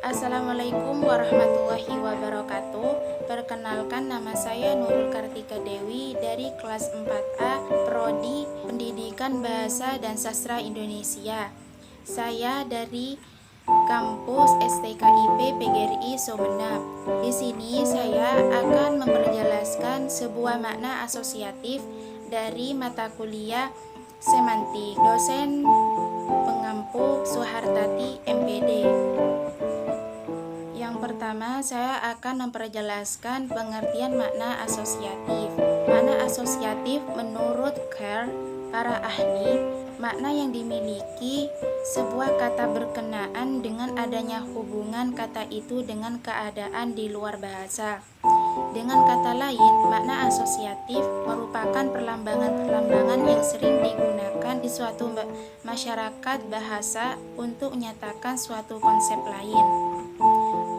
Assalamualaikum warahmatullahi wabarakatuh. Perkenalkan, nama saya Nurul Kartika Dewi dari kelas 4A Prodi Pendidikan Bahasa dan Sastra Indonesia. Saya dari kampus STKIP PGRI Sumeneb. Di sini saya akan memperjelaskan sebuah makna asosiatif dari mata kuliah semantik. Dosen pengampu Suhartati MPD. Yang pertama, saya akan memperjelaskan pengertian makna asosiatif. Makna asosiatif menurut Carr, para ahli, makna yang dimiliki sebuah kata berkenaan dengan adanya hubungan kata itu dengan keadaan di luar bahasa. Dengan kata lain, makna asosiatif merupakan perlambangan-perlambangan yang sering digunakan di suatu masyarakat bahasa untuk menyatakan suatu konsep lain.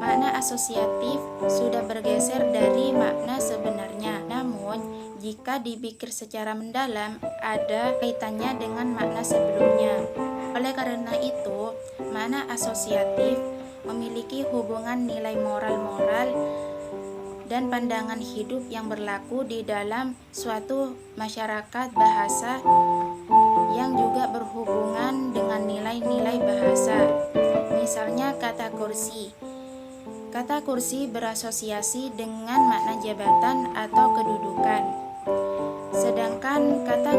Makna asosiatif sudah bergeser dari makna sebenarnya, namun jika dipikir secara mendalam ada kaitannya dengan makna sebelumnya. Oleh karena itu, makna asosiatif memiliki hubungan nilai moral-moral dan pandangan hidup yang berlaku di dalam suatu masyarakat bahasa yang juga berhubungan dengan nilai-nilai bahasa. Misalnya kata kursi. Kata kursi berasosiasi dengan makna jabatan atau kedudukan. Sedangkan kata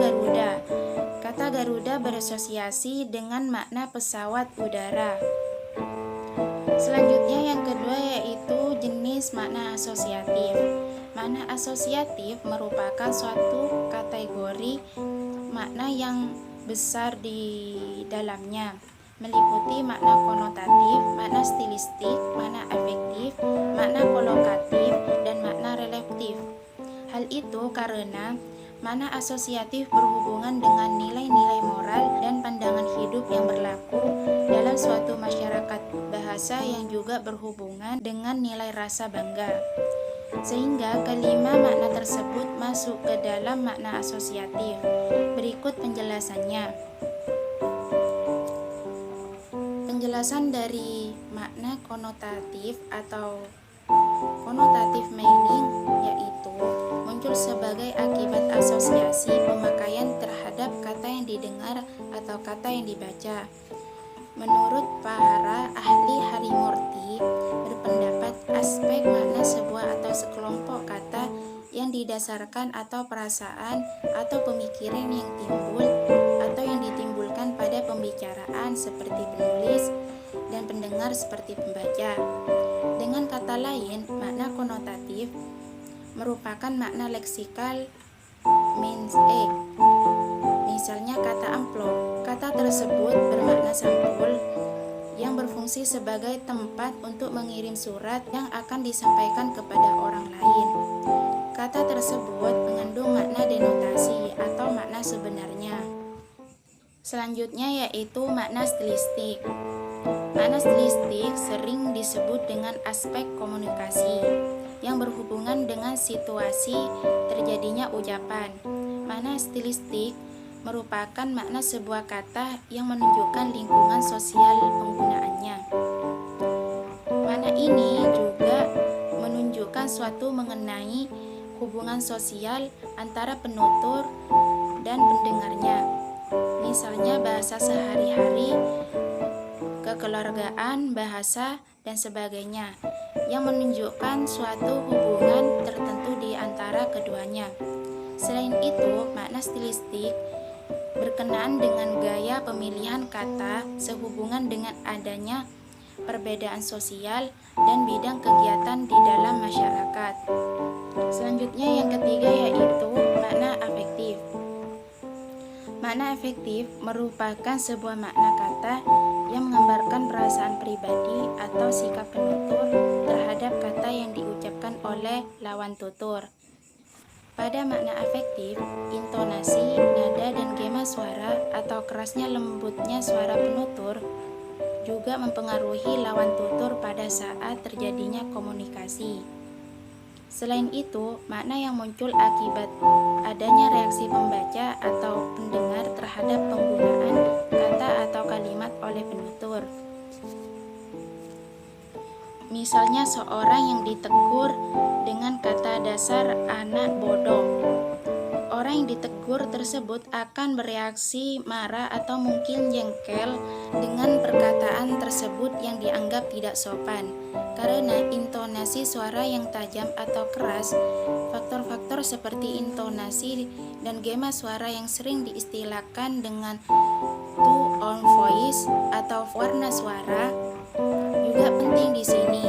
Garuda berasosiasi dengan makna pesawat udara. Selanjutnya yang kedua yaitu jenis makna asosiatif. Makna asosiatif merupakan suatu kategori makna yang besar di dalamnya, meliputi makna konotatif, makna stilistik, makna afektif, makna kolokatif, dan makna relatif. Hal itu karena makna asosiatif berhubungan dengan nilai-nilai moral dan pandangan hidup yang berlaku dalam suatu masyarakat bahasa yang juga berhubungan dengan nilai rasa bangga. Sehingga kelima makna tersebut masuk ke dalam makna asosiatif. Berikut penjelasannya. Penjelasan dari makna konotatif atau konotatif meaning yaitu muncul sebagai akibat asosiasi pemakaian terhadap kata yang didengar atau kata yang dibaca. Menurut para ahli Harimurti berpendapat aspek makna sebuah atau sekelompok kata yang didasarkan atau perasaan atau pemikiran yang timbul atau yang ditimbulkan pada pembicaraan seperti penulis dan pendengar seperti pembaca. Dengan kata lain, makna konotatif merupakan makna leksikal means egg. Misalnya kata amplop. Kata tersebut bermakna sampul yang berfungsi sebagai tempat untuk mengirim surat yang akan disampaikan kepada orang lain. Kata tersebut mengandung makna denotasi atau makna sebenarnya. Selanjutnya yaitu makna stilistik. Makna stilistik sering disebut dengan aspek komunikasi yang berhubungan dengan situasi terjadinya ucapan. Makna stilistik merupakan makna sebuah kata yang menunjukkan lingkungan sosial penggunaannya. Makna ini juga menunjukkan suatu mengenai hubungan sosial antara penutur dan pendengarnya. Misalnya bahasa sehari-hari, kekeluargaan, bahasa, dan sebagainya, yang menunjukkan suatu hubungan tertentu di antara keduanya. Selain itu, makna stilistik berkenaan dengan gaya pemilihan kata sehubungan dengan adanya perbedaan sosial dan bidang kegiatan di dalam masyarakat. Selanjutnya yang ketiga yaitu makna afektif. Makna afektif merupakan sebuah makna kata yang menggambarkan perasaan pribadi atau sikap penutur terhadap kata yang diucapkan oleh lawan tutur. Pada makna afektif, intonasi, nada, dan gema suara atau kerasnya lembutnya suara penutur juga mempengaruhi lawan tutur pada saat terjadinya komunikasi. Selain itu, makna yang muncul akibat adanya reaksi pembaca atau pendengar terhadap penggunaan kata atau kalimat oleh penutur. Misalnya seorang yang ditegur dengan kata dasar anak bodoh. Orang yang ditegur tersebut akan bereaksi marah atau mungkin jengkel dengan perkataan tersebut yang dianggap tidak sopan. Karena intonasi suara yang tajam atau keras, faktor-faktor seperti intonasi dan gema suara yang sering diistilahkan dengan tone voice atau warna suara juga penting di sini.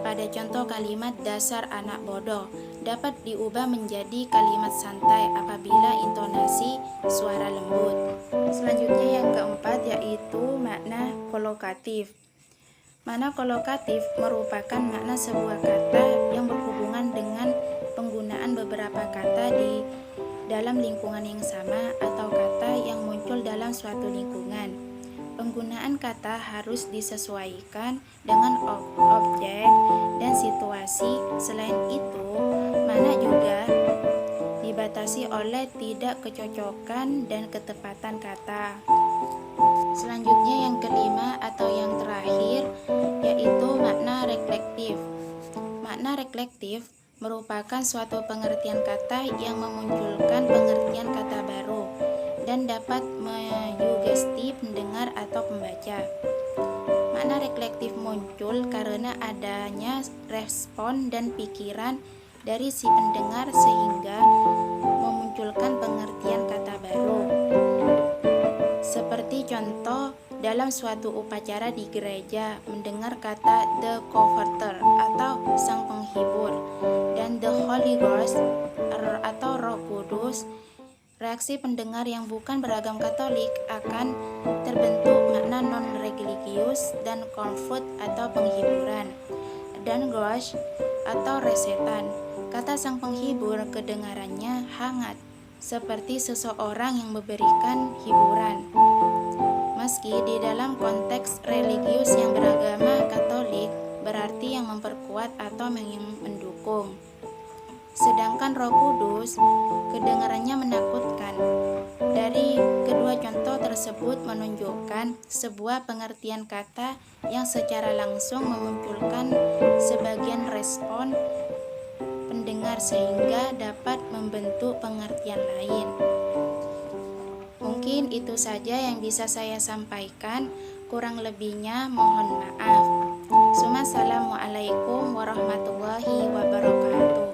Pada contoh kalimat dasar anak bodoh dapat diubah menjadi kalimat santai apabila intonasi suara lembut. Selanjutnya yang keempat yaitu makna kolokatif. Makna kolokatif merupakan makna sebuah kata yang berhubungan dengan penggunaan beberapa kata di dalam lingkungan yang sama atau kata yang muncul dalam suatu lingkungan. Penggunaan kata harus disesuaikan dengan objek dan situasi. Selain itu, makna juga dibatasi oleh tidak kecocokan dan ketepatan kata. Selanjutnya yang kelima atau yang terakhir yaitu makna reflektif. Makna reflektif merupakan suatu pengertian kata yang memunculkan pengertian kata baru dan dapat menyugesti pendengar atau pembaca. Makna reflektif muncul karena adanya respon dan pikiran dari si pendengar sehingga memunculkan pengertian kata baru. Seperti contoh dalam suatu upacara di gereja, mendengar kata the comforter atau sang penghibur dan the Holy Ghost atau Roh Kudus, reaksi pendengar yang bukan beragam Katolik akan terbentuk makna non-religius dan comfort atau penghiburan, dan ghost atau resetan. Kata sang penghibur kedengarannya hangat, seperti seseorang yang memberikan hiburan. Meski di dalam konteks religius yang beragama Katolik berarti yang memperkuat atau yang mendukung. Sedangkan Roh Kudus kedengarannya menakutkan. Dari kedua contoh tersebut menunjukkan sebuah pengertian kata yang secara langsung memunculkan sebagian respon pendengar sehingga dapat membentuk pengertian lain. Mungkin itu saja yang bisa saya sampaikan, kurang lebihnya mohon maaf. Assalamualaikum warahmatullahi wabarakatuh.